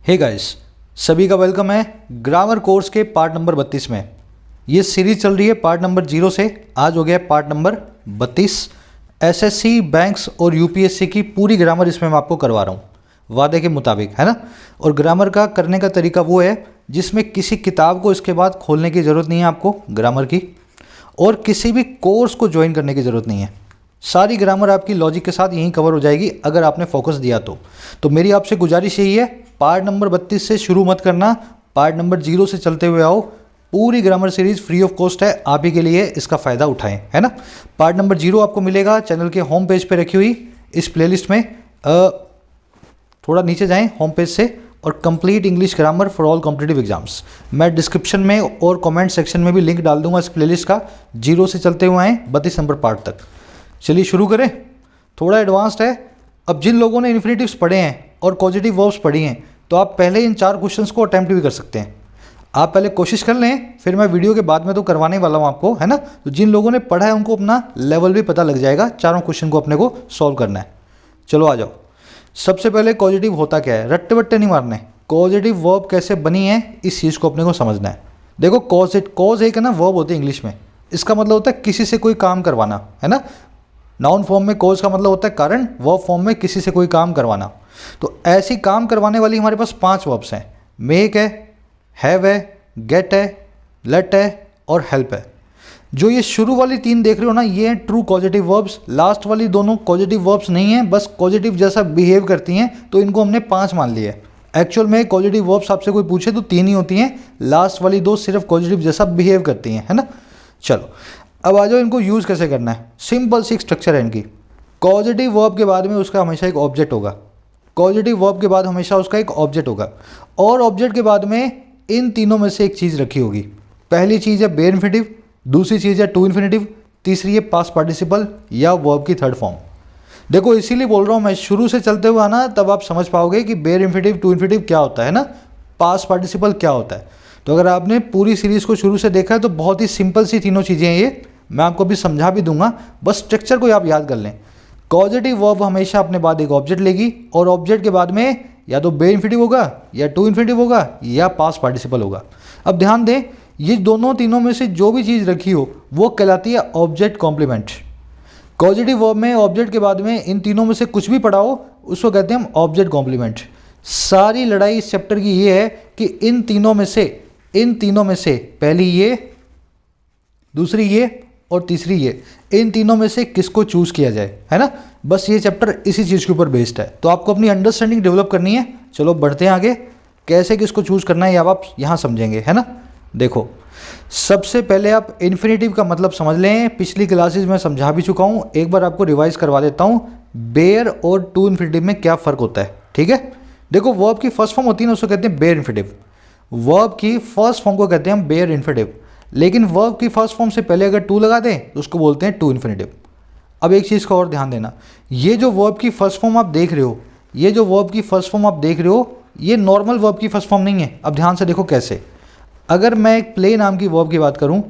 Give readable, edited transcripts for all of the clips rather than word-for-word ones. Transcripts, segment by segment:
Hey guys, सभी का welcome है ग्रामर कोर्स के पार्ट नंबर 32 में। ये सीरीज चल रही है पार्ट नंबर 0 से, आज हो गया पार्ट नंबर 32। एसएससी, बैंक्स और यूपीएससी की पूरी ग्रामर इसमें मैं आपको करवा रहा हूँ वादे के मुताबिक, है ना। और ग्रामर का करने का तरीका वो है जिसमें किसी किताब को इसके बाद खोलने की ज़रूरत नहीं है आपको ग्रामर की, और किसी भी कोर्स को ज्वाइन करने की ज़रूरत नहीं है। सारी ग्रामर आपकी लॉजिक के साथ यहीं कवर हो जाएगी अगर आपने फोकस दिया तो मेरी आपसे गुजारिश यही है, पार्ट नंबर 32 से शुरू मत करना, पार्ट नंबर 0 से चलते हुए आओ। पूरी grammar series free of cost है, आप ही के लिए इसका फ़ायदा उठाएं, है ना। पार्ट नंबर 0 आपको मिलेगा चैनल के होम पेज पे रखी हुई इस प्लेलिस्ट में। थोड़ा नीचे जाएं होम पेज से, और complete English grammar for all competitive exams, मैं डिस्क्रिप्शन में और कमेंट सेक्शन में भी लिंक डाल दूंगा इस प्लेलिस्ट का। 0 से चलते हुए आएँ 32 नंबर पार्ट तक। चलिए शुरू करें। थोड़ा एडवांस्ड है। अब जिन लोगों ने इन्फिनेटिव्स पढ़े हैं और पॉजिटिव वर्ब्स पढ़ी हैं, तो आप पहले इन 4 क्वेश्चंस को अटैम्प्ट भी कर सकते हैं। आप पहले कोशिश कर लें, फिर मैं वीडियो के बाद में तो करवाने वाला हूँ आपको, है ना। तो जिन लोगों ने पढ़ा है उनको अपना लेवल भी पता लग जाएगा। चारों क्वेश्चन को अपने को सॉल्व करना है। चलो आ जाओ। सबसे पहले पॉजिटिव होता क्या है, रट्टे वट्टे नहीं मारने। पॉजिटिव वर्ब कैसे बनी है इस चीज़ को अपने को समझना है। देखो कॉज एक है ना वर्ब होती है इंग्लिश में, इसका मतलब होता है किसी से कोई काम करवाना, है ना। नाउन फॉर्म में कॉज का मतलब होता है कारण, वर्ब फॉर्म में किसी से कोई काम करवाना। तो ऐसी काम करवाने वाली हमारे पास 5 वर्ब्स हैं। मेक है, हैव है, गेट है, लेट है और हेल्प है। जो ये शुरू वाली 3 देख रहे हो ना, ये हैं ट्रू पॉजिटिव वर्ब्स। लास्ट वाली दोनों पॉजिटिव वर्ब्स नहीं हैं, बस पॉजिटिव जैसा बिहेव करती हैं, तो इनको हमने 5 मान लिया है। एक्चुअल में पॉजिटिव वर्ब्स आपसे कोई पूछे तो 3 ही होती हैं, लास्ट वाली 2 सिर्फ पॉजिटिव जैसा बिहेव करती हैं, है ना। चलो अब आ जाओ, इनको यूज़ कैसे करना है। सिंपल सी स्ट्रक्चर है इनकी। पॉजिटिव वर्ब के बाद में उसका हमेशा एक ऑब्जेक्ट होगा। पॉजिटिव वर्ब के बाद हमेशा उसका एक ऑब्जेक्ट होगा, और ऑब्जेक्ट के बाद में इन तीनों में से एक चीज़ रखी होगी। पहली चीज़ है बेयर इन्फिनेटिव, दूसरी चीज़ है टू इन्फिनेटिव, तीसरी है पास्ट पार्टिसिपल या वर्ब की थर्ड फॉर्म। देखो इसीलिए बोल रहा हूँ मैं, शुरू से चलते हुए आना, तब आप समझ पाओगे कि बेयर इन्फिनेटिव, टू इन्फिनेटिव क्या होता है ना, पास्ट पार्टिसिपल क्या होता है। तो अगर आपने पूरी सीरीज़ को शुरू से देखा है तो बहुत ही सिंपल सी तीनों चीज़ें हैं ये, मैं आपको भी समझा भी दूंगा, बस स्ट्रक्चर को आप याद कर लें। पॉजिटिव वर्ब हमेशा अपने बाद एक ऑब्जेक्ट लेगी, और ऑब्जेक्ट के बाद में या तो बेयर इन्फिनेटिव होगा, या टू इन्फिनेटिव होगा, या पास्ट पार्टिसिपल होगा। अब ध्यान दें, ये दोनों तीनों में से जो भी चीज़ रखी हो वो कहलाती है ऑब्जेक्ट कॉम्प्लीमेंट। पॉजिटिव वर्ब में ऑब्जेक्ट के बाद में इन तीनों में से कुछ भी पढ़ा हो उसको कहते हैं हम ऑब्जेक्ट कॉम्प्लीमेंट। सारी लड़ाई इस चैप्टर की ये है कि इन तीनों में से पहली ये, दूसरी ये और तीसरी ये, इन तीनों में से किसको चूज़ किया जाए, है ना। बस ये चैप्टर इसी चीज़ के ऊपर बेस्ड है, तो आपको अपनी अंडरस्टैंडिंग डेवलप करनी है। चलो बढ़ते हैं आगे। कैसे किसको चूज़ करना है आप यहाँ समझेंगे, है ना। देखो सबसे पहले आप इन्फिनेटिव का मतलब समझ लें। पिछली क्लासेज में समझा भी चुका हूँ, एक बार आपको रिवाइज करवा देता हूँ। बेयर और टू इन्फिनेटिव में क्या फ़र्क होता है, ठीक है। देखो वर्ब की फर्स्ट फॉर्म होती है ना, उसको कहते हैं बेयर इन्फिनेटिव। वर्ब की फर्स्ट फॉर्म को कहते हैं हम बेयर इन्फिनेटिव, लेकिन वर्ब की फर्स्ट फॉर्म से पहले अगर टू लगा दें तो उसको बोलते हैं टू इन्फिनेटिव। अब एक चीज़ का और ध्यान देना, ये जो वर्ब की फर्स्ट फॉर्म आप देख रहे हो, ये नॉर्मल वर्ब की फर्स्ट फॉर्म नहीं है। अब ध्यान से देखो कैसे। अगर मैं एक प्ले नाम की वर्ब की बात करूं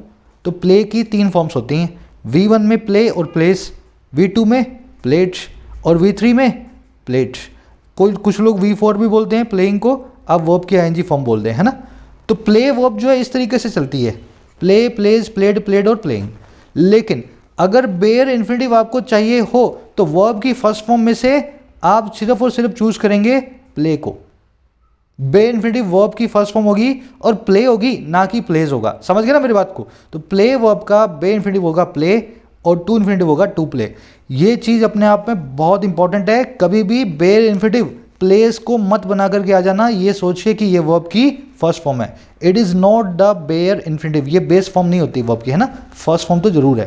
तो प्ले की 3 फॉर्म्स होती हैं। V1 में प्ले और प्लेस, V2 में प्लेट और V3 में प्लेट। कुछ लोग V4 भी बोलते हैं प्लेइंग को, आप वर्ब की ING फॉर्म बोलते हैं, है ना। तो प्ले वर्ब जो है इस तरीके से चलती है, प्ले, प्लेज, प्लेड, प्लेड और प्लेइंग। लेकिन अगर बेयर इन्फिनेटिव आपको चाहिए हो तो वर्ब की फर्स्ट फॉर्म में से आप सिर्फ और सिर्फ चूज करेंगे प्ले को। बेयर इन्फिनेटिव वर्ब की फर्स्ट फॉर्म होगी और प्ले होगी, ना कि प्लेज होगा। समझ गए ना मेरी बात को। तो प्ले वर्ब का बेयर इन्फिनेटिव होगा प्ले, और टू इन्फिनेटिव होगा टू प्ले। ये चीज़ अपने आप में बहुत इंपॉर्टेंट है। कभी भी बेयर इन्फिनेटिव प्लेस को मत बना करके आ जाना ये सोचिए कि ये वर्ब की फर्स्ट फॉर्म है। It is not the bare infinitive, ये बेस फॉर्म नहीं होती वर्ब की, है ना। फर्स्ट फॉर्म तो जरूर है।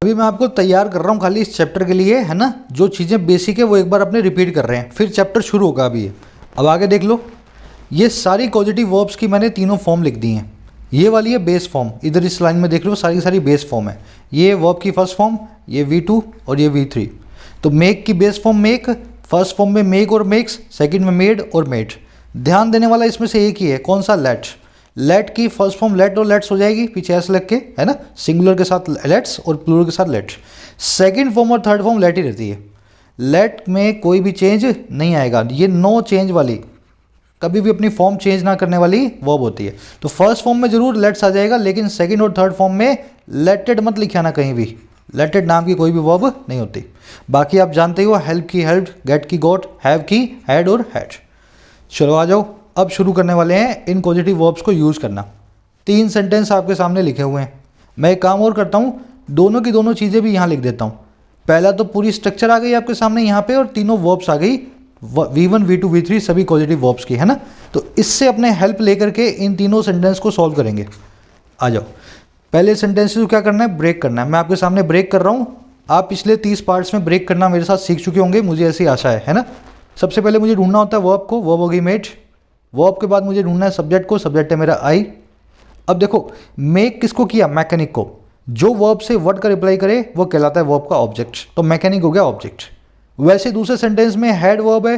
अभी मैं आपको तैयार कर रहा हूँ खाली इस चैप्टर के लिए, है ना। जो चीज़ें बेसिक है वो एक बार अपने रिपीट कर रहे हैं, फिर चैप्टर शुरू होगा अभी। अब आगे देख लो। ये सारी पॉजिटिव वर्ब्स की मैंने तीनों फॉर्म लिख दी हैं। ये वाली है बेस फॉर्म, इधर इस लाइन में देख लो सारी की सारी बेस फॉर्म है। ये वर्ब की फर्स्ट फॉर्म, ये V2 और ये V3। तो मेक की base form make, first form में मेक और मेक्स, सेकंड में मेड और मेड। ध्यान देने वाला इसमें से एक ही है, कौन सा, लेट। लेट की फर्स्ट फॉर्म लेट और लेट्स हो जाएगी, पीछे एस लग के, है ना। सिंगुलर के साथ लेट्स और प्लूरल के साथ लेट। सेकंड फॉर्म और थर्ड फॉर्म लेट ही रहती है। लेट में कोई भी चेंज नहीं आएगा, ये नो चेंज वाली कभी भी अपनी फॉर्म चेंज ना करने वाली वर्ब होती है। तो फर्स्ट फॉर्म में जरूर लेट्स आ जाएगा, लेकिन सेकंड और थर्ड फॉर्म में लेटेड मत लिखे आना कहीं भी, लेटेड नाम की कोई भी वर्ब नहीं होती। बाकी आप जानते ही हो, हेल्प की हेल्प, गेट की गोट, हैव की हैड और हैड। चलो आ जाओ, अब शुरू करने वाले हैं इन पॉजिटिव वर्ब्स को यूज़ करना। 3 सेंटेंस आपके सामने लिखे हुए हैं। मैं एक काम और करता हूँ, दोनों की दोनों चीज़ें भी यहाँ लिख देता हूँ। पहला तो पूरी स्ट्रक्चर आ गई आपके सामने यहाँ पे, और तीनों वर्ब्स आ गई, V1 V2 V3 सभी पॉजिटिव वर्ब्स की, है ना। तो इससे अपने हेल्प लेकर के इन तीनों सेंटेंस को सॉल्व करेंगे। आ जाओ, पहले सेंटेंस को क्या करना है, ब्रेक करना है। मैं आपके सामने ब्रेक कर रहा हूँ। आप पिछले 30 पार्ट्स में ब्रेक करना मेरे साथ सीख चुके होंगे, मुझे ऐसी आशा है ना। सबसे पहले मुझे ढूंढना होता है वर्ब को, वर्ब होगी मेड। वर्ब के बाद मुझे ढूंढना है सब्जेक्ट को, सब्जेक्ट है मेरा आई। अब देखो, मेक किसको किया, मैकेनिक को। जो वर्ब से वर्ड का रिप्लाई करे वो कहलाता है वर्ब का ऑब्जेक्ट, तो मैकेनिक हो गया ऑब्जेक्ट। वैसे दूसरे सेंटेंस में हैड वर्ब है,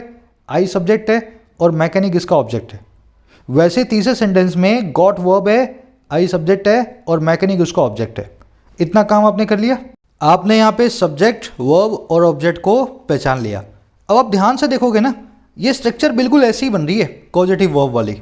आई सब्जेक्ट है और मैकेनिक इसका ऑब्जेक्ट है। वैसे तीसरे सेंटेंस में गॉट वर्ब है, आई सब्जेक्ट है और मैकेनिक उसका ऑब्जेक्ट है। इतना काम आपने कर लिया। आपने यहाँ पे सब्जेक्ट, वर्ब और ऑब्जेक्ट को पहचान लिया। अब आप ध्यान से देखोगे ना, ये स्ट्रक्चर बिल्कुल ऐसी ही बन रही है पॉजिटिव वर्ब वाली।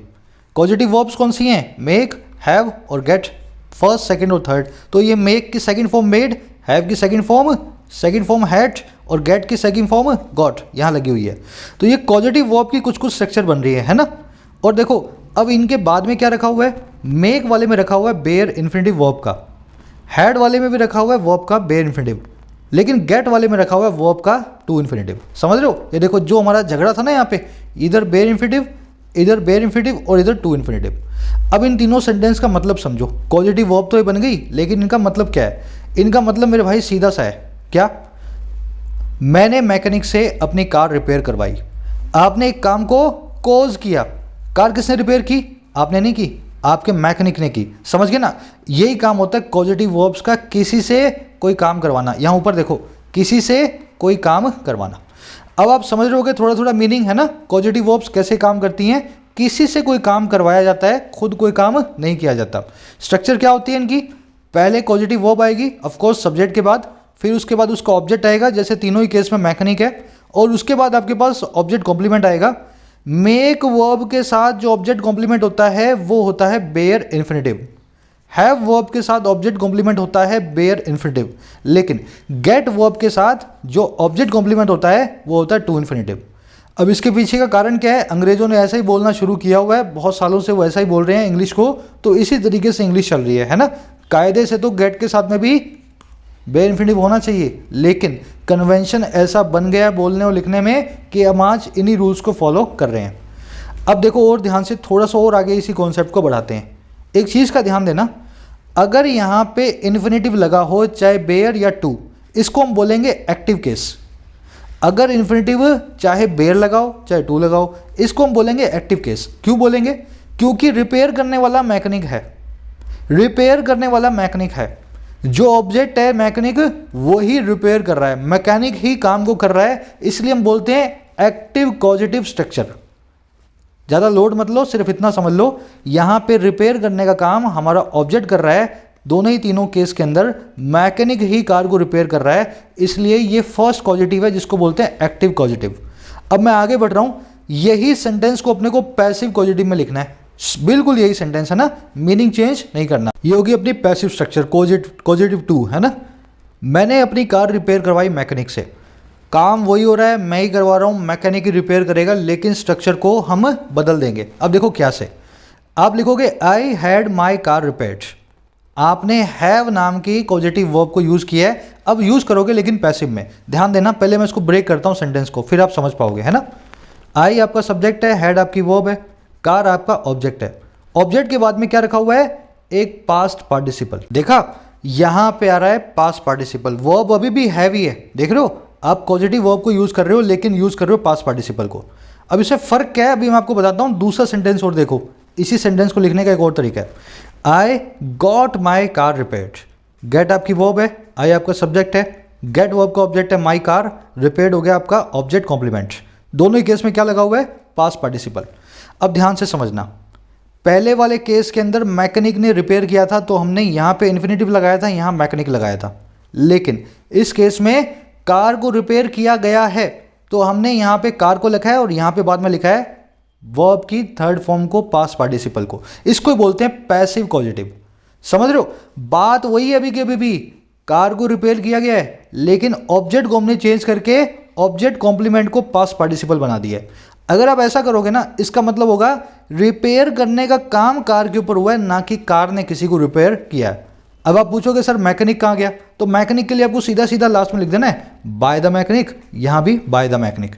पॉजिटिव वर्ब्स कौन सी हैं, मेक, हैव और गेट, फर्स्ट, सेकंड और थर्ड। तो ये मेक की सेकंड फॉर्म मेड, हैव की सेकंड फॉर्म हैड और गेट की सेकंड फॉर्म गॉट यहाँ लगी हुई है। तो ये पॉजिटिव वर्ब की कुछ स्ट्रक्चर बन रही है ना। और देखो, अब इनके बाद में क्या रखा हुआ है, मेक वाले में रखा हुआ है बेयर इन्फिनिटिव वर्ब का, हैड वाले में भी रखा हुआ है वर्ब का बेयर इन्फिनिटिव, लेकिन गेट वाले में रखा हुआ है वर्ब का टू इन्फिनिटिव। समझ रहे हो, ये देखो जो हमारा झगड़ा था ना यहाँ पे, इधर बेयर इन्फिनिटिव, इधर बेयर इन्फिनिटिव और इधर टू इन्फिनिटिव। अब इन तीनों सेंटेंस का मतलब समझो। पॉजिटिव वर्ब तो ये बन गई, लेकिन इनका मतलब क्या है, इनका मतलब मेरे भाई सीधा सा है। क्या, मैंने मैकेनिक से अपनी कार रिपेयर करवाई। आपने एक काम को कॉज किया, कार किसने रिपेयर की, आपने नहीं की, आपके मैकेनिक ने की। समझ गए ना, यही काम होता है पॉजिटिव वर्ब्स का, किसी से कोई काम करवाना। यहाँ ऊपर देखो, किसी से कोई काम करवाना। अब आप समझ रहे होगे थोड़ा थोड़ा मीनिंग, है ना, पॉजिटिव वर्ब्स कैसे काम करती हैं। किसी से कोई काम करवाया जाता है, खुद कोई काम नहीं किया जाता। स्ट्रक्चर क्या होती है इनकी, पहले पॉजिटिव वर्ब आएगी ऑफकोर्स सब्जेक्ट के बाद, फिर उसके बाद उसका ऑब्जेक्ट आएगा, जैसे तीनों ही केस में मैकेनिक है, और उसके बाद आपके पास ऑब्जेक्ट कॉम्प्लीमेंट आएगा। मेक वर्ब के साथ जो ऑब्जेक्ट कॉम्प्लीमेंट होता है वो होता है बेयर इन्फिनिटिव। हैव वर्ब के साथ ऑब्जेक्ट कॉम्प्लीमेंट होता है बेयर इन्फिनिटिव, लेकिन गेट वर्ब के साथ जो ऑब्जेक्ट कॉम्प्लीमेंट होता है वो होता है टू इन्फिनिटिव। अब इसके पीछे का कारण क्या है, अंग्रेजों ने ऐसा ही बोलना शुरू किया हुआ है, बहुत सालों से वो ऐसा ही बोल रहे हैं इंग्लिश को, तो इसी तरीके से इंग्लिश चल रही है ना। कायदे से तो गेट के साथ में भी बेयर इन्फिनिटिव होना चाहिए, लेकिन कन्वेंशन ऐसा बन गया बोलने और लिखने में कि हम आज इन्हीं रूल्स को फॉलो कर रहे हैं। अब देखो और ध्यान से, थोड़ा सा और आगे इसी कॉन्सेप्ट को बढ़ाते हैं। एक चीज़ का ध्यान देना, अगर यहाँ पे इन्फिनिटिव लगा हो, चाहे बेयर या टू, इसको हम बोलेंगे एक्टिव केस। अगर इन्फिनिटिव चाहे बेयर लगाओ चाहे टू लगाओ, इसको हम बोलेंगे एक्टिव केस। क्यों बोलेंगे, क्योंकि रिपेयर करने वाला मैकेनिक है, रिपेयर करने वाला मैकेनिक है, जो ऑब्जेक्ट है मैकेनिक वही रिपेयर कर रहा है, मैकेनिक ही काम को कर रहा है, इसलिए हम बोलते हैं एक्टिव कॉजेटिव स्ट्रक्चर। ज़्यादा लोड मत लो, सिर्फ इतना समझ लो, यहाँ पे रिपेयर करने का काम हमारा ऑब्जेक्ट कर रहा है। दोनों ही तीनों केस के अंदर मैकेनिक ही कार को रिपेयर कर रहा है, इसलिए ये फर्स्ट कॉजेटिव है जिसको बोलते हैं एक्टिव कॉजेटिव। अब मैं आगे बढ़ रहा हूँ, यही सेंटेंस को अपने को पैसिव कॉजेटिव में लिखना है, बिल्कुल यही सेंटेंस है ना, मीनिंग चेंज नहीं करना। ये होगी अपनी पैसिव स्ट्रक्चर, कॉजेटिव टू, है ना। मैंने अपनी कार रिपेयर करवाई मैकेनिक से, काम वही हो रहा है, मैं ही करवा रहा हूँ, मैकेनिक ही रिपेयर करेगा, लेकिन स्ट्रक्चर को हम बदल देंगे। अब देखो क्या से, आप लिखोगे I had my car repaired. आपने हैव नाम की पॉजिटिव वर्ब को यूज़ किया है, अब यूज़ करोगे लेकिन पैसिव में। ध्यान देना, पहले मैं इसको ब्रेक करता हूँ सेंटेंस को, फिर आप समझ पाओगे, है ना। आई आपका सब्जेक्ट है, हैड आपकी वर्ब है, कार आपका ऑब्जेक्ट है। ऑब्जेक्ट के बाद में क्या रखा हुआ है, एक पास्ट पार्टिसिपल। देखा, यहां पे आ रहा है पास्ट पार्टिसिपल, वर्ब अभी भी हैव ही है, देख रहे हो, आप पॉजिटिव वर्ब को यूज कर रहे हो लेकिन यूज कर रहे हो पास्ट पार्टिसिपल को। अब इससे फर्क क्या है, अभी मैं आपको बताता हूं। दूसरा सेंटेंस और देखो, इसी सेंटेंस को लिखने का एक और तरीका है, I got my car repaired. Get आपकी वर्ब है, आई आपका सब्जेक्ट है, गेट वर्ब का ऑब्जेक्ट है माई कार, रिपेयर्ड हो गया आपका ऑब्जेक्ट कॉम्प्लीमेंट। दोनों ही केस में क्या लगा हुआ है, पास्ट पार्टिसिपल। अब ध्यान से समझना, पहले वाले केस के अंदर मैकेनिक ने रिपेयर किया था तो हमने यहाँ पे इन्फिनिटिव लगाया था, यहाँ मैकेनिक लगाया था, लेकिन इस केस में कार को रिपेयर किया गया है तो हमने यहाँ पे कार को लिखा है और यहाँ पे बाद में लिखा है वर्ब की थर्ड फॉर्म को, पास्ट पार्टिसिपल को, इसको ही बोलते हैं पैसिव कॉजेटिव। समझ रहे हो? बात वही है अभी के अभी भी, कार को रिपेयर किया गया है लेकिन ऑब्जेक्ट को हमने चेंज करके ऑब्जेक्ट कॉम्प्लीमेंट को पास्ट पार्टिसिपल बना दिया है। अगर आप ऐसा करोगे ना, इसका मतलब होगा रिपेयर करने का काम कार के ऊपर हुआ है, ना कि कार ने किसी को रिपेयर किया है। अब आप पूछोगे सर मैकेनिक कहाँ गया, तो मैकेनिक के लिए आपको सीधा सीधा लास्ट में लिख देना है बाय द मैकेनिक, यहां भी बाय द मैकेनिक।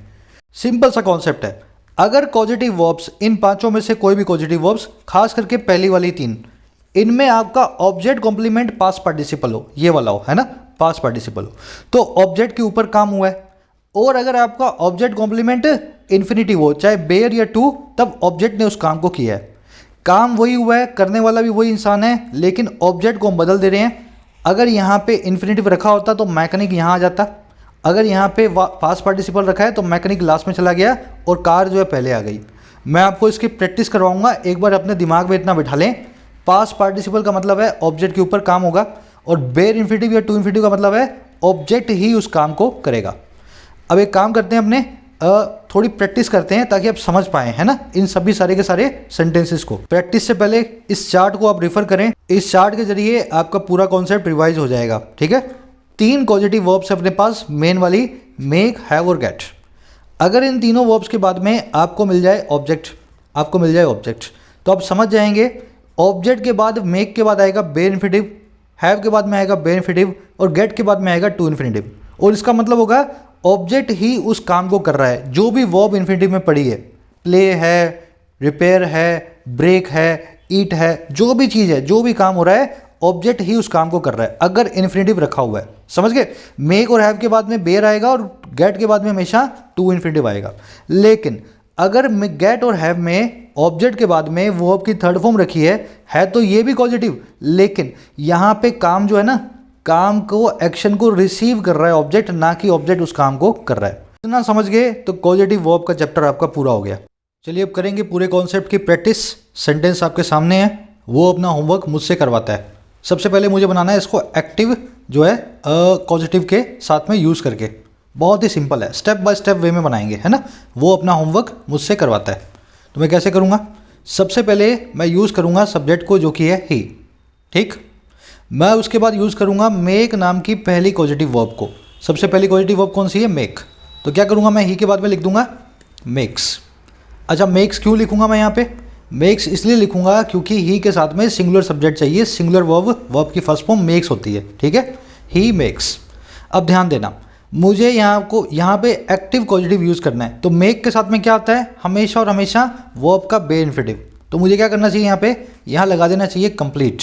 सिंपल सा कॉन्सेप्ट है। अगर पॉजिटिव वर्ब्स, इन पांचों में से कोई भी पॉजिटिव वर्ब्स, खास करके पहली वाली तीन, इनमें आपका ऑब्जेक्ट कॉम्प्लीमेंट पास्ट पार्टिसिपल हो, ये वाला हो, है ना, पास्ट पार्टिसिपल हो, तो ऑब्जेक्ट के ऊपर काम हुआ है। और अगर आपका ऑब्जेक्ट कॉम्प्लीमेंट इन्फिनिटिव हो, चाहे बेयर या टू, तब ऑब्जेक्ट ने उस काम को किया है। काम वही हुआ है, करने वाला भी वही इंसान है, लेकिन ऑब्जेक्ट को हम बदल दे रहे हैं। अगर यहाँ पे इन्फिनिटिव रखा होता तो मैकेनिक यहाँ आ जाता, अगर यहाँ पे पास्ट पार्टिसिपल रखा है तो मैकेनिक लास्ट में चला गया और कार जो है पहले आ गई। मैं आपको इसकी प्रैक्टिस करवाऊंगा, एक बार अपने दिमाग में इतना बिठा लें। पास्ट पार्टिसिपल का मतलब है ऑब्जेक्ट के ऊपर काम होगा, और बेयर इन्फिनिटिव या टू इन्फिनिटिव का मतलब है ऑब्जेक्ट ही उस काम को करेगा। अब एक काम करते हैं, अपने थोड़ी प्रैक्टिस करते हैं ताकि आप समझ पाएं, है ना, इन सभी सारे के सारे सेंटेंसेस को। प्रैक्टिस से पहले इस चार्ट को आप रेफर करें, इस चार्ट के जरिए आपका पूरा कॉन्सेप्ट रिवाइज हो जाएगा। ठीक है, तीन पॉजिटिव वर्ब्स अपने पास, मेन वाली मेक, हैव और गेट। अगर इन तीनों वर्ब्स के बाद में आपको मिल जाए ऑब्जेक्ट, तो आप समझ जाएंगे ऑब्जेक्ट के बाद, मेक के बाद आएगा बेयर इन्फिनिटिव, हैव के बाद में आएगा बेयर इन्फिनिटिव और गेट के बाद में आएगा टू इन्फिनिटिव। और इसका मतलब होगा ऑब्जेक्ट ही उस काम को कर रहा है। जो भी वर्ब इन्फिनिटिव में पड़ी है, प्ले है, रिपेयर है, ब्रेक है, ईट है, जो भी चीज़ है, जो भी काम हो रहा है, ऑब्जेक्ट ही उस काम को कर रहा है अगर इन्फिनिटिव रखा हुआ है। समझ गए? मेक और हैव के बाद में बेयर आएगा और गेट के बाद में हमेशा टू इन्फिनिटिव आएगा। लेकिन अगर गेट और हैव में ऑब्जेक्ट के बाद में वर्ब की थर्ड फॉर्म रखी है तो ये भी पॉजिटिव, लेकिन यहाँ पे काम जो है ना, काम को, एक्शन को रिसीव कर रहा है ऑब्जेक्ट, ना कि ऑब्जेक्ट उस काम को कर रहा है। इतना समझ गए तो पॉजिटिव वर्ब का चैप्टर आपका पूरा हो गया। चलिए अब करेंगे पूरे कॉन्सेप्ट की प्रैक्टिस। सेंटेंस आपके सामने है, वो अपना होमवर्क मुझसे करवाता है। सबसे पहले मुझे बनाना है इसको एक्टिव जो है पॉजिटिव के साथ में यूज़ करके। बहुत ही सिंपल है, स्टेप बाय स्टेप वे में बनाएंगे, है ना। वो अपना होमवर्क मुझसे करवाता है, तो मैं कैसे करूँगा? सबसे पहले मैं यूज़ करूँगा सब्जेक्ट को, जो कि है ही। ठीक, मैं उसके बाद यूज़ करूँगा मेक नाम की पहली पॉजिटिव वर्ब को। सबसे पहली पॉजिटिव वर्ब कौन सी है? मेक। तो क्या करूँगा मैं? ही के बाद में लिख दूँगा मेक्स। अच्छा, मेक्स क्यों लिखूँगा मैं यहाँ पे? मेक्स इसलिए लिखूँगा क्योंकि ही के साथ में सिंगुलर सब्जेक्ट चाहिए। सिंगुलर वर्ब की फर्स्ट फॉर्म मेक्स होती है। ठीक है, ही मेक्स। अब ध्यान देना, मुझे यहाँ पे एक्टिव पॉजिटिव यूज़ करना है। तो मेक के साथ में क्या आता है? हमेशा और हमेशा वर्ब का बेयर इन्फिनिटिव। तो मुझे क्या करना चाहिए? यहाँ लगा देना चाहिए कंप्लीट।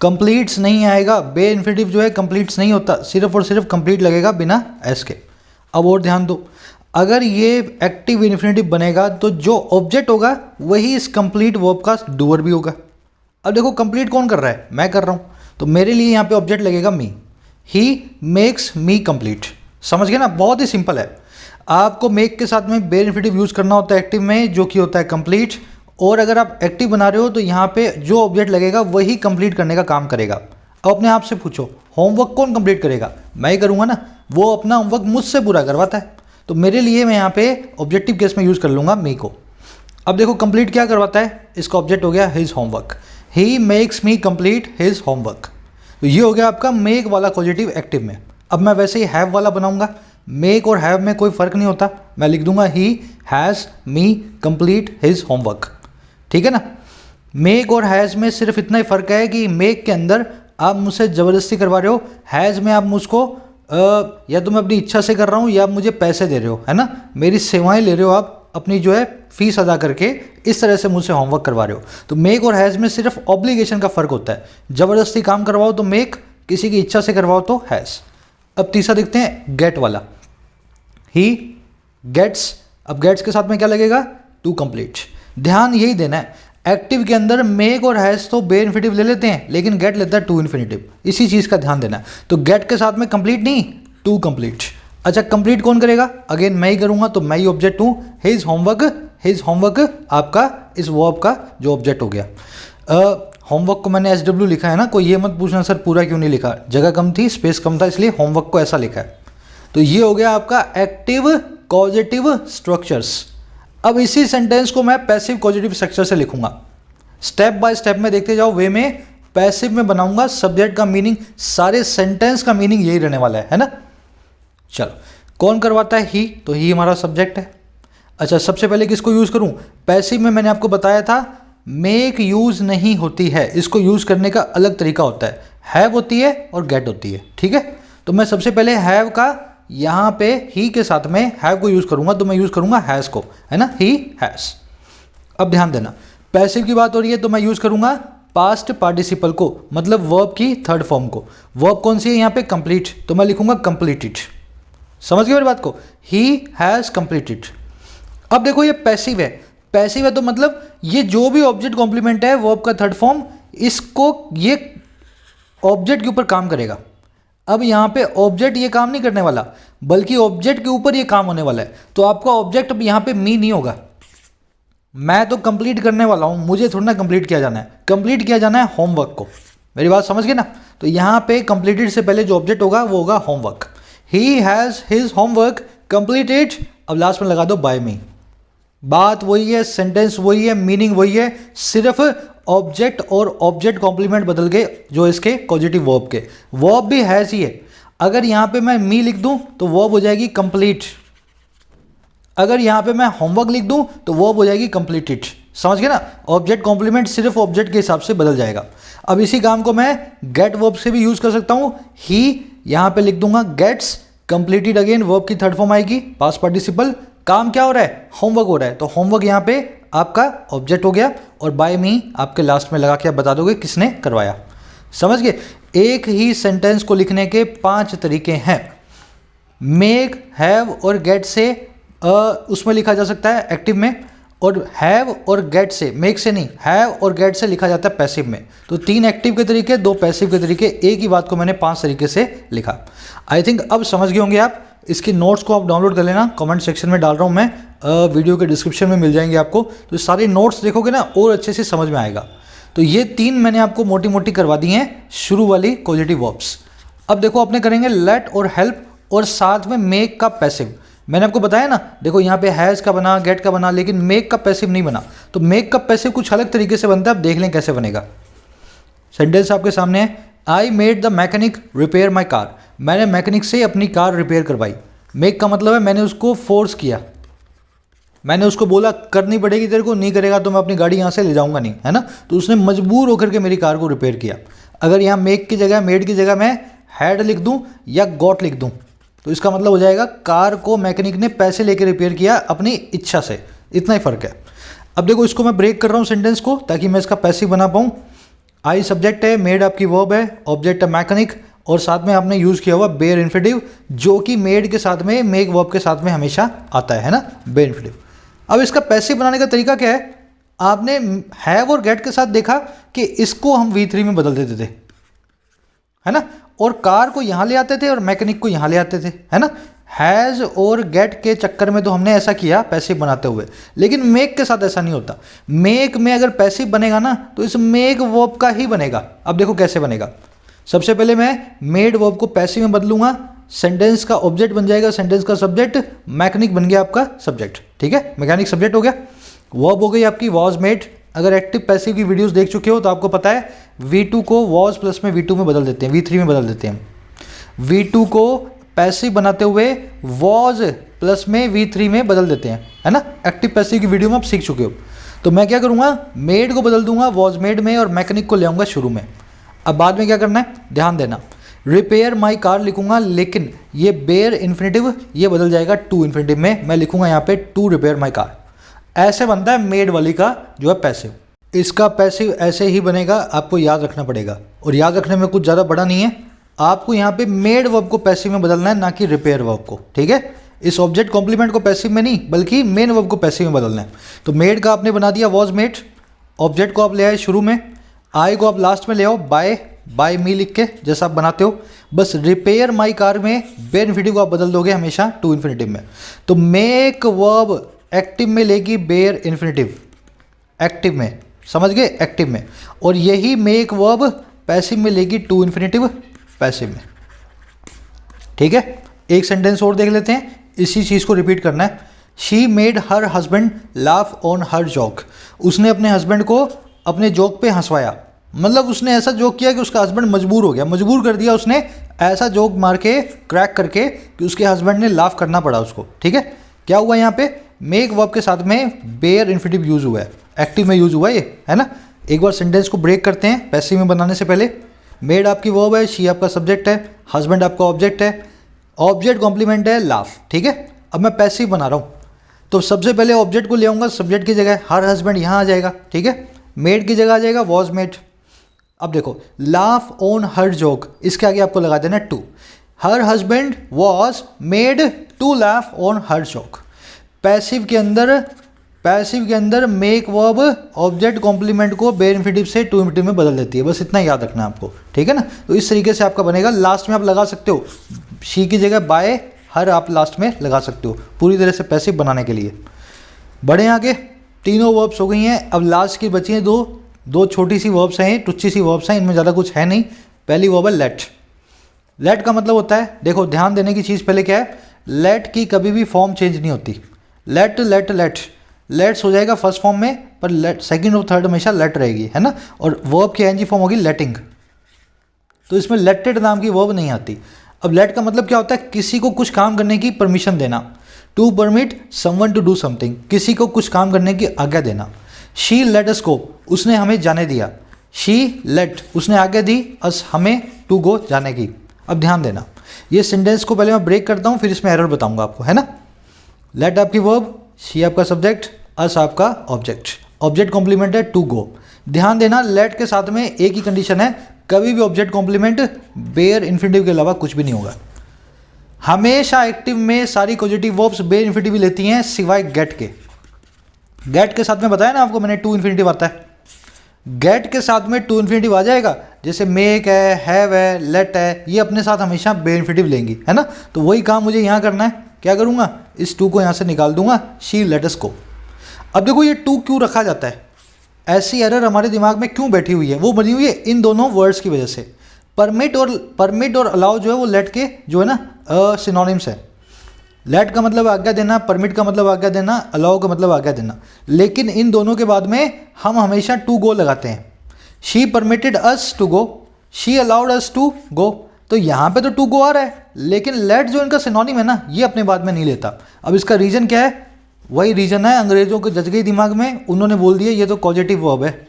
कंप्लीट्स नहीं आएगा, बेयर इन्फिनिटिव जो है कंप्लीट्स नहीं होता, सिर्फ और सिर्फ कंप्लीट लगेगा बिना एस के। अब और ध्यान दो, अगर ये एक्टिव इन्फिनिटिव बनेगा तो जो ऑब्जेक्ट होगा वही इस कंप्लीट वर्ब का डूअर भी होगा। अब देखो, कंप्लीट कौन कर रहा है? मैं कर रहा हूँ, तो मेरे लिए यहाँ पे ऑब्जेक्ट लगेगा मी। He makes me complete. समझ गए ना? बहुत ही सिंपल है। आपको मेक के साथ में बेयर इन्फिनिटिव यूज़ करना होता है एक्टिव में, जो कि होता है कंप्लीट। और अगर आप एक्टिव बना रहे हो तो यहाँ पे जो ऑब्जेक्ट लगेगा वही कंप्लीट करने का काम करेगा। अब अपने आप से पूछो, होमवर्क कौन कंप्लीट करेगा? मैं ही करूँगा ना। वो अपना होमवर्क मुझसे पूरा करवाता है, तो मेरे लिए मैं यहाँ पे ऑब्जेक्टिव केस में यूज़ कर लूँगा मी को। अब देखो, कंप्लीट क्या करवाता है? इसका ऑब्जेक्ट हो गया his homework. He makes me complete his homework. तो ये हो गया आपका मेक वाला पॉजिटिव एक्टिव में। अब मैं वैसे ही हैव वाला बनाऊंगा। मेक और हैव में कोई फ़र्क नहीं होता, मैं लिख दूंगा he has me complete his homework. ठीक है ना। मेक और हैज़ में सिर्फ इतना ही फ़र्क है कि मेक के अंदर आप मुझसे ज़बरदस्ती करवा रहे हो, हैज़ में आप मुझको या तो मैं अपनी इच्छा से कर रहा हूँ या आप मुझे पैसे दे रहे हो, है ना, मेरी सेवाएं ले रहे हो आप, अपनी जो है फीस अदा करके इस तरह से मुझसे होमवर्क करवा रहे हो। तो मेक और हैज़ में सिर्फ ऑब्लिगेशन का फ़र्क होता है। ज़बरदस्ती काम करवाओ तो मेक, किसी की इच्छा से करवाओ तो हैज़। अब तीसरा देखते हैं गेट वाला, ही गेट्स। अब गेट्स के साथ में क्या लगेगा? To complete. ध्यान यही देना है, एक्टिव के अंदर मेक और हैज़ तो बेयर इन्फिनिटिव ले लेते हैं, लेकिन गेट लेता है टू इन्फिनिटिव। इसी चीज़ का ध्यान देना है। तो गेट के साथ में कंप्लीट नहीं, टू कंप्लीट। अच्छा, कंप्लीट कौन करेगा? अगेन मैं ही करूँगा, तो मैं ही ऑब्जेक्ट हूँ। हिज होमवर्क आपका इस वर्ब का जो ऑब्जेक्ट हो गया। होमवर्क को मैंने SW लिखा है ना, कोई ये मत पूछना सर पूरा क्यों नहीं लिखा, जगह कम थी, स्पेस कम था, इसलिए होमवर्क को ऐसा लिखा है। तो ये हो गया आपका एक्टिव कॉजेटिव स्ट्रक्चर्स। अब इसी सेंटेंस को मैं पैसिव कॉजेटिव स्ट्रक्चर से लिखूंगा, स्टेप बाय स्टेप में देखते जाओ वे में। पैसिव में बनाऊंगा, सब्जेक्ट का मीनिंग, सारे सेंटेंस का मीनिंग यही रहने वाला है ना। चलो, कौन करवाता है? ही, तो ही हमारा सब्जेक्ट है। अच्छा, सबसे पहले किसको यूज़ करूं? पैसिव में मैंने आपको बताया था मेक यूज़ नहीं होती है, इसको यूज़ करने का अलग तरीका होता है। हैव होती है और गेट होती है, ठीक है। तो मैं सबसे पहले हैव का यहाँ पे ही के साथ में हैव को यूज़ करूँगा, तो मैं यूज़ करूँगा हैज़ को, है ना, ही हैज़। अब ध्यान देना, पैसिव की बात हो रही है तो मैं यूज़ करूँगा पास्ट पार्टिसिपल को, मतलब वर्ब की थर्ड फॉर्म को। वर्ब कौन सी है यहाँ पे? कंप्लीट, तो मैं लिखूँगा कंप्लीटेड। समझ गए मेरी बात को? He has completed. अब देखो ये पैसिव है, पैसिव है तो मतलब ये जो भी ऑब्जेक्ट कॉम्प्लीमेंट है वर्ब का थर्ड फॉर्म, इसको ये ऑब्जेक्ट के ऊपर काम करेगा। अब यहाँ पे ऑब्जेक्ट ये काम नहीं करने वाला, बल्कि ऑब्जेक्ट के ऊपर ये काम होने वाला है। तो आपका ऑब्जेक्ट अब यहाँ पे मी नहीं होगा, मैं तो कंप्लीट करने वाला हूँ, मुझे थोड़ा ना कंप्लीट किया जाना है, कंप्लीट किया जाना है होमवर्क को। मेरी बात समझ गए ना? तो यहाँ पे कंप्लीटेड से पहले जो ऑब्जेक्ट होगा वो होगा homework. He has his homework completed, अब लास्ट में लगा दो बाय मी। बात वही है, सेंटेंस वही है, मीनिंग वही है, सिर्फ ऑब्जेक्ट और ऑब्जेक्ट कॉम्प्लीमेंट बदल गए जो इसके पॉजिटिव वर्ब के। वर्ब भी हैज़ ही है। अगर यहाँ पे मैं मी लिख दूँ तो वर्ब हो जाएगी कंप्लीट, अगर यहाँ पे मैं होमवर्क लिख दूँ तो वर्ब हो जाएगी कंप्लीटेड। समझ गए ना? ऑब्जेक्ट कॉम्प्लीमेंट सिर्फ ऑब्जेक्ट के हिसाब से बदल जाएगा। अब इसी काम को मैं गेट वर्ब से भी यूज़ कर सकता हूँ। ही यहाँ पे लिख दूंगा गेट्स कंप्लीटेड, अगेन वर्ब की थर्ड फॉर्म आएगी, पास्ट पार्टिसिपल। काम क्या हो रहा है? होमवर्क हो रहा है, तो होमवर्क यहाँ पे आपका ऑब्जेक्ट हो गया, और बाय मी आपके लास्ट में लगा के आप बता दोगे किसने करवाया। समझ गए? एक ही सेंटेंस को लिखने के 5 तरीके हैं। मेक, हैव और गेट से उसमें लिखा जा सकता है एक्टिव में, और हैव और गेट से, मेक से नहीं, हैव और गेट से लिखा जाता है पैसिव में। तो 3 एक्टिव के तरीके, 2 पैसिव के तरीके, एक ही बात को मैंने 5 तरीके से लिखा। आई थिंक अब समझ गए होंगे आप। इसकी नोट्स को आप डाउनलोड कर लेना, कमेंट सेक्शन में डाल रहा हूँ मैं, वीडियो के डिस्क्रिप्शन में मिल जाएंगे आपको। तो सारे नोट्स देखोगे ना और अच्छे से समझ में आएगा। तो ये 3 मैंने आपको मोटी मोटी करवा दी हैं शुरू वाली पॉजिटिव वर्ब्स। अब देखो अपने करेंगे लेट और हेल्प, और साथ में मेक का पैसिव। मैंने आपको बताया ना, देखो यहाँ पे हैज़ का बना, गेट का बना, लेकिन मेक का पैसिव नहीं बना। तो मेक का पैसिव कुछ अलग तरीके से बनता है, अब देख लें कैसे बनेगा। सेंटेंस आपके सामने है, I made the mechanic repair my car. मैंने मैकेनिक से अपनी कार रिपेयर करवाई। मेक का मतलब है मैंने उसको फोर्स किया, मैंने उसको बोला करनी पड़ेगी तेरे को, नहीं करेगा तो मैं अपनी गाड़ी यहाँ से ले जाऊँगा नहीं, है ना। तो उसने मजबूर होकर के मेरी कार को रिपेयर किया। अगर यहाँ मेक की जगह, मेड की जगह मैं हैड लिख दूँ या गॉट लिख दूँ तो इसका मतलब हो जाएगा कार को मैकेनिक ने पैसे लेकर रिपेयर किया अपनी इच्छा से। इतना ही फ़र्क है। अब देखो इसको मैं ब्रेक कर रहा हूँ सेंटेंस को, ताकि मैं इसका पैसिव बना पाऊँ। आई सब्जेक्ट है, मेड आपकी वर्ब है, ऑब्जेक्ट है मैकेनिक, और साथ में आपने यूज़ किया हुआ बेयर इन्फिनेटिव, जो कि मेड के साथ में, मेक वर्ब के साथ में हमेशा आता है ना, बेयर इन्फिनेटिव। अब इसका पैसिव बनाने का तरीका क्या है? आपने हैव और गेट के साथ देखा कि इसको हम V3 में बदल देते थे, है ना, और कार को यहाँ ले आते थे और मैकेनिक को यहाँ ले आते थे, है ना। हैज़ और गेट के चक्कर में तो हमने ऐसा किया पैसिव बनाते हुए, लेकिन मेक के साथ ऐसा नहीं होता। मेक में अगर पैसिव बनेगा ना तो इस मेक वर्ब का ही बनेगा। अब देखो कैसे बनेगा। सबसे पहले मैं मेड वर्ब को पैसिव में बदलूंगा, सेंटेंस का ऑब्जेक्ट बन जाएगा, सेंटेंस का सब्जेक्ट, मैकेनिक बन गया आपका सब्जेक्ट, ठीक है, मैकेनिक सब्जेक्ट हो गया। वर्ब हो गई आपकी वॉज मेड। अगर एक्टिव पैसिव की वीडियोस देख चुके हो तो आपको पता है V2 को वॉज प्लस में V2 में बदल देते हैं, V3 में बदल देते हैं। V2 को पैसिव बनाते हुए वॉज प्लस में V3 में बदल देते हैं, है ना। एक्टिव पैसिव की वीडियो में आप सीख चुके हो। तो मैं क्या करूँगा, मेड को बदल दूंगा वॉज मेड में, और मैकेनिक को ले आऊँगा शुरू में। अब बाद में क्या करना है, ध्यान देना। रिपेयर माई कार लिखूंगा, लेकिन ये बेयर इन्फिनेटिव ये बदल जाएगा टू इन्फिनेटिव में। मैं लिखूंगा यहाँ पे टू रिपेयर माई कार। ऐसे बनता है मेड वाली का जो है पैसिव। इसका पैसिव ऐसे ही बनेगा, आपको याद रखना पड़ेगा, और याद रखने में कुछ ज़्यादा बड़ा नहीं है। आपको यहाँ पे मेड वर्ब को पैसिव में बदलना है, ना कि रिपेयर वर्ब को, ठीक है। इस ऑब्जेक्ट कॉम्प्लीमेंट को पैसिव में नहीं, बल्कि मेन वर्ब को पैसिव में बदलना है। तो मेड का आपने बना दिया वॉज मेड, ऑब्जेक्ट को आप ले आए शुरू में, आई को आप लास्ट में ले आओ बाय मी लिख के, जैसा आप बनाते हो। बस रिपेयर माई कार में बेयर इन्फिनेटिव को आप बदल दोगे हमेशा टू इन्फिनेटिव में। तो मेक वर्ब एक्टिव में लेगी बेयर इन्फिनेटिव, एक्टिव में, समझ गए, एक्टिव में। और यही मेक वर्ब पैसिव में लेगी टू इन्फिनेटिव पैसिव में, ठीक है। एक सेंटेंस और देख लेते हैं, इसी चीज़ को रिपीट करना है। She made her husband laugh on her joke, उसने अपने हस्बैंड को अपने जोक पे हंसवाया, मतलब उसने ऐसा जोक किया कि उसका हस्बैंड मजबूर हो गया, मजबूर कर दिया उसने ऐसा जोक मार के क्रैक करके कि उसके हस्बैंड ने लाफ करना पड़ा उसको। ठीक है, क्या हुआ यहाँ पे, मेक वर्ब के साथ में बेयर इन्फिनिटिव यूज हुआ है, एक्टिव में यूज हुआ है ये, है ना। एक बार सेंटेंस को ब्रेक करते हैं पैसिव में बनाने से पहले। मेड आपकी वर्ब है, शी आपका सब्जेक्ट है, हस्बैंड आपका ऑब्जेक्ट है, ऑब्जेक्ट कॉम्प्लीमेंट है लाफ। ठीक है, अब मैं पैसिव बना रहा हूँ तो सबसे पहले ऑब्जेक्ट को ले आऊँगा, सब्जेक्ट की जगह हर हस्बैंड यहाँ आ जाएगा। ठीक है, मेड की जगह आ जाएगा वॉज मेड। अब देखो लाफ ऑन हर जोक, इसके आगे आपको लगा देना to, her husband was made to laugh on her joke. Passive के अंदर मेक वर्ब ऑब्जेक्ट कॉम्प्लीमेंट को बेयर इन्फिनिटिव से टू इन्फिनिटिव में बदल देती है, बस इतना याद रखना है आपको। ठीक है ना, तो इस तरीके से आपका बनेगा। लास्ट में आप लगा सकते हो शी की जगह बाय, हर आप लास्ट में लगा सकते हो पूरी तरह से पैसिव बनाने के लिए। बढ़े आगे, तीनों वर्ब्स हो गई हैं। अब लास्ट की बची हैं दो छोटी सी वर्ब्स हैं, टुच्ची सी वर्ब्स हैं, इनमें ज़्यादा कुछ है नहीं। पहली वर्ब है लेट। लेट का मतलब होता है, देखो ध्यान देने की चीज़ पहले क्या है, लेट की कभी भी फॉर्म चेंज नहीं होती। लेट लेट लेट लेट्स हो जाएगा फर्स्ट फॉर्म में, पर लेट सेकंड और थर्ड हमेशा लेट रहेगी, है ना। और वर्ब की एनजी फॉर्म होगी लेटिंग, तो इसमें लेटेड नाम की वर्ब नहीं आती। अब लेट का मतलब क्या होता है, किसी को कुछ काम करने की परमिशन देना, to permit someone to do something, किसी को कुछ काम करने की आज्ञा देना। शी लेट अस गो, उसने हमें जाने दिया। शी लेट, उसने आज्ञा दी अस, हमें, टू गो, जाने की। अब ध्यान देना, ये सेंटेंस को पहले मैं ब्रेक करता हूँ, फिर इसमें एरर बताऊंगा आपको, है ना। लेट आपकी वर्ब, शी आपका सब्जेक्ट, अस आपका ऑब्जेक्ट, ऑब्जेक्ट कॉम्प्लीमेंट है टू गो। ध्यान देना, लेट के साथ में एक ही कंडीशन है, कभी भी ऑब्जेक्ट कॉम्प्लीमेंट बेयर इन्फिनिटिव के अलावा कुछ भी नहीं होगा। हमेशा एक्टिव में सारी पॉजिटिव वर्ब्स बेयर इन्फिनिटिव लेती हैं सिवाय गेट के। गेट के साथ में बताया ना आपको मैंने, टू इन्फिनिटिव आता है। गेट के साथ में टू इन्फिनिटिव आ जाएगा, जैसे मेक है, हैव है, लेट है, ये अपने साथ हमेशा बेयर इन्फिनिटिव लेंगी, है ना। तो वही काम मुझे यहाँ करना है, क्या करूँगा, इस टू को यहाँ से निकाल दूंगा, शी लेट अस गो। अब देखो ये टू क्यों रखा जाता है, ऐसी एरर हमारे दिमाग में क्यों बैठी हुई है, वो बनी हुई है इन दोनों वर्ड्स की वजह से। परमिट और अलाउ जो है वो लेट के जो है ना सिनोनिम्स है। लेट का मतलब आज्ञा देना, परमिट का मतलब आज्ञा देना, अलाउ का मतलब आज्ञा देना, लेकिन इन दोनों के बाद में हम हमेशा टू गो लगाते हैं। She permitted us to go, she allowed us to go, तो यहाँ पे तो टू गो आ रहा है, लेकिन लेट जो इनका सिनोनिम है ना, ये अपने बाद में नहीं लेता। अब इसका रीज़न क्या है, वही रीज़न है अंग्रेज़ों के जज गई दिमाग में, उन्होंने बोल दिया ये तो पॉजिटिव वर्ब है,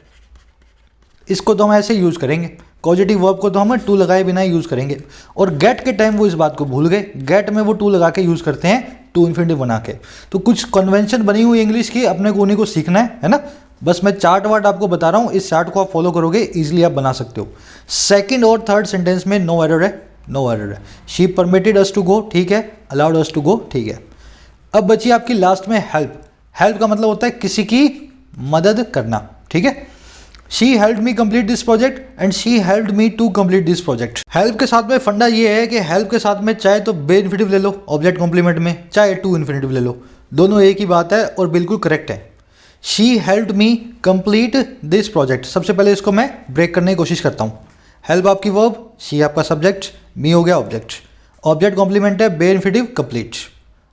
इसको तो हम ऐसे यूज़ करेंगे, पॉजिटिव वर्ब को तो हम टू लगाए बिना ही यूज़ करेंगे। और गेट के टाइम वो इस बात को भूल गए, गेट में वो टू लगा के यूज़ करते हैं, टू इन्फिनिटिव बना के। तो कुछ कन्वेंशन बनी हुई इंग्लिश की, अपने को उन्हीं को सीखना है ना। बस मैं चार्ट वार्ट आपको बता रहा हूँ, इस चार्ट को आप फॉलो करोगे इजीली आप बना सकते हो। सेकंड और थर्ड सेंटेंस में नो एरर है, नो एरर है। She permitted us to go, ठीक है, अलाउड अस टू गो, ठीक है। अब बची आपकी लास्ट में हेल्प। हेल्प का मतलब होता है किसी की मदद करना, ठीक है। She help me complete this project and she help me to complete this project. Help के साथ में फंडा ये है कि हेल्प के साथ में चाहे तो बे इन्फिनिटिव ले लो ऑब्जेक्ट कॉम्प्लीमेंट में, चाहे टू इन्फिनिटिव ले लो, दोनों एक ही बात है और बिल्कुल करेक्ट है। She help me complete this project, सबसे पहले इसको मैं ब्रेक करने की कोशिश करता हूँ। हेल्प आपकी वर्ब, शी आपका सब्जेक्ट, मी हो गया ऑब्जेक्ट, ऑब्जेक्ट कॉम्प्लीमेंट है बे इन्फिनिटिव कंप्लीट।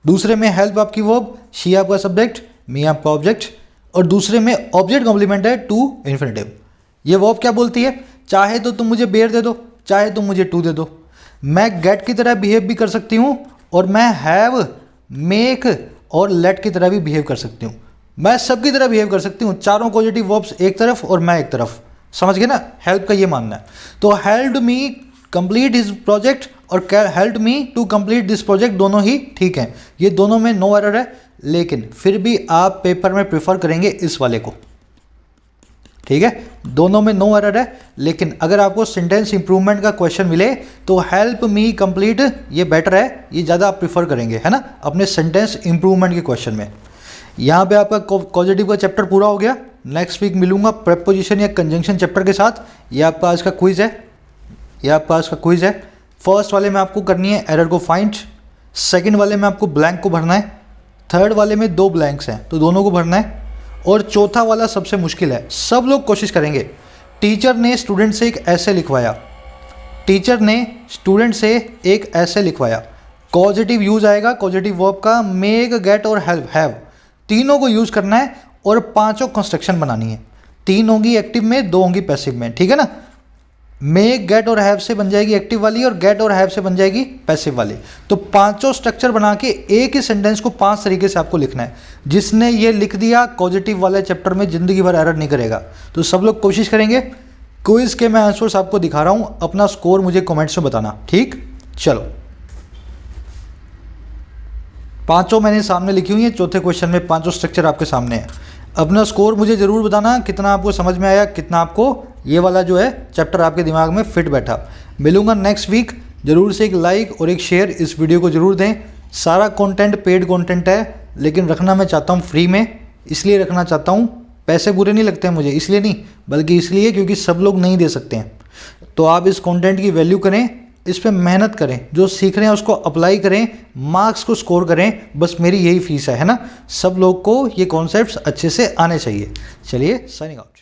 दूसरे में हेल्प आपकी वर्ब, शी आपका सब्जेक्ट, मी आपका ऑब्जेक्ट, और दूसरे में ऑब्जेक्ट कॉम्प्लीमेंट है टू इन्फिनिटिव। ये वर्ब क्या बोलती है, चाहे तो तुम मुझे बेयर दे दो, चाहे तुम मुझे टू दे दो। मैं गेट की तरह बिहेव भी कर सकती हूँ और मैं हैव, मेक और लेट की तरह भी बिहेव कर सकती हूँ। मैं सबकी तरह बिहेव कर सकती हूँ, चारों पॉजिटिव वर्ब्स एक तरफ और मैं एक तरफ, समझ गए ना। हेल्प का ये मानना है। तो help me complete his project और help me to complete this project दोनों ही ठीक हैं, ये दोनों में नो एरर है, लेकिन फिर भी आप पेपर में प्रेफर करेंगे इस वाले को, ठीक है। दोनों में नो एरर है, लेकिन अगर आपको सेंटेंस इंप्रूवमेंट का क्वेश्चन मिले तो हेल्प मी कंप्लीट ये बेटर है, ये ज़्यादा आप प्रेफर करेंगे, है ना, अपने सेंटेंस इंप्रूवमेंट के क्वेश्चन में। यहाँ पे आपका पॉजिटिव का चैप्टर पूरा हो गया। नेक्स्ट वीक मिलूंगा प्रेपोजिशन या कंजंक्शन चैप्टर के साथ। ये आपका आज का क्विज है, ये आपका आज का क्विज है। फर्स्ट वाले में आपको करनी है एरर को फाइंड, सेकंड वाले में आपको ब्लैंक को भरना है, थर्ड वाले में दो ब्लैंक्स हैं तो दोनों को भरना है, और चौथा वाला सबसे मुश्किल है। सब लोग कोशिश करेंगे। टीचर ने स्टूडेंट से एक ऐसे लिखवाया, टीचर ने स्टूडेंट से एक ऐसे लिखवाया, पॉजिटिव यूज आएगा कॉजेटिव वर्ब का, मेक, गेट और हैव, तीनों को यूज करना है और पांचों कंस्ट्रक्शन बनानी है। 3 होंगी एक्टिव में, 2 होंगी पैसिव में, ठीक है ना। मेक, गेट और हैव से बन जाएगी एक्टिव वाली और गेट और हैव से बन जाएगी पैसिव वाली। तो पांचों स्ट्रक्चर बना के एक ही सेंटेंस को 5 तरीके से आपको लिखना है। जिसने ये लिख दिया पॉजिटिव वाले चैप्टर में जिंदगी भर एरर नहीं करेगा। तो सब लोग कोशिश करेंगे। क्विज के मैं आंसर्स आपको दिखा रहा हूं, अपना स्कोर मुझे कमेंट्स में बताना, ठीक। चलो, पांचों मैंने सामने लिखी हुई है। चौथे क्वेश्चन में पांचों स्ट्रक्चर आपके सामने है। अपना स्कोर मुझे ज़रूर बताना, कितना आपको समझ में आया, कितना आपको ये वाला जो है चैप्टर आपके दिमाग में फिट बैठा। मिलूंगा नेक्स्ट वीक। ज़रूर से एक लाइक और एक शेयर इस वीडियो को ज़रूर दें। सारा कंटेंट पेड कंटेंट है, लेकिन रखना मैं चाहता हूँ फ्री में। इसलिए रखना चाहता हूँ, पैसे बुरे नहीं लगते हैं मुझे, इसलिए नहीं, बल्कि इसलिए क्योंकि सब लोग नहीं दे सकते हैं। तो आप इस कंटेंट की वैल्यू करें, इस पर मेहनत करें, जो सीख रहे हैं उसको अप्लाई करें, मार्क्स को स्कोर करें। बस मेरी यही फीस है ना। सब लोग को ये कॉन्सेप्ट्स अच्छे से आने चाहिए। चलिए, साइनिंग आउट।